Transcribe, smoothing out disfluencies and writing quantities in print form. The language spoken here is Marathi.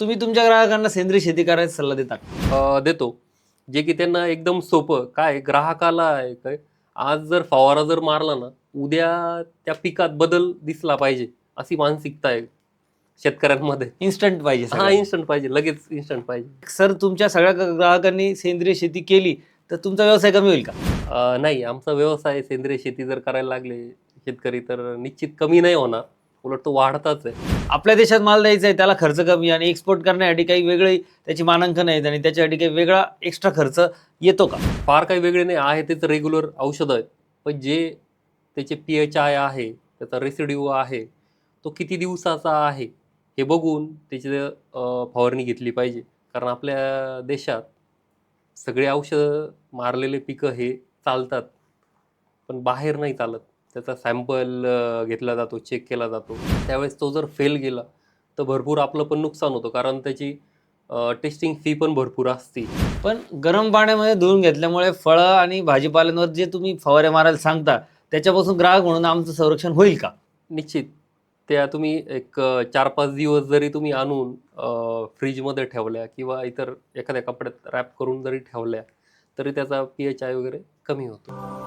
तुम्ही तुमच्या ग्राहकांना सेंद्रिय शेती करायचा सल्ला देता का? देतो. जे की त्यांना एकदम सोपं काय ग्राहकाला आहे काय, आज जर फवारा जर मारला ना, उद्या त्या पिकात बदल दिसला पाहिजे, अशी मानसिकता आहे शेतकऱ्यांमध्ये. इन्स्टंट पाहिजे हां, सगळं. इन्स्टंट पाहिजे, लगेच इन्स्टंट पाहिजे. सर तुमच्या सगळ्या ग्राहकांनी सेंद्रिय शेती केली तर तुमचा व्यवसाय कमी होईल का? नाही, आमचा व्यवसाय सेंद्रिय शेती जर करायला लागले शेतकरी, तर निश्चित कमी नाही होणार, उलट तो वाढताच आहे. आपल्या देशात माल द्यायचा आहे त्याला खर्च कमी आणि एक्सपोर्ट करण्यासाठी काही वेगळे त्याची मानांकन आहेत आणि त्याच्यासाठी काही वेगळा एक्स्ट्रा खर्च येतो का? फार काही वेगळे नाही आहे, तेच रेग्युलर औषधं आहेत. पण जे त्याचे PHI आहे, त्याचा रेसिड्यू आहे, तो किती दिवसाचा आहे, हे बघून त्याची फवारणी घेतली पाहिजे. कारण आपल्या देशात सगळे औषधं मारलेले पिकं हे चालतात, पण बाहेर नाही चालत. त्याचा सॅम्पल घेतला जातो, चेक केला जातो. त्यावेळेस तो जर फेल गेला, तर भरपूर आपलं पण नुकसान होतं. कारण त्याची टेस्टिंग फी पण भरपूर असते. पण गरम पाण्यामध्ये धुवून घेतल्यामुळे फळं आणि भाजीपाल्यांवर जे तुम्ही फवारे मारायला सांगता त्याच्यापासून ग्राहक म्हणून आमचं संरक्षण होईल का? निश्चित. त्या तुम्ही एक 4-5 दिवस जरी तुम्ही आणून फ्रीजमध्ये ठेवल्या किंवा इतर एखाद्या कपड्यात रॅप करून जरी ठेवल्या, तरी त्याचा PHI वगैरे कमी होतो.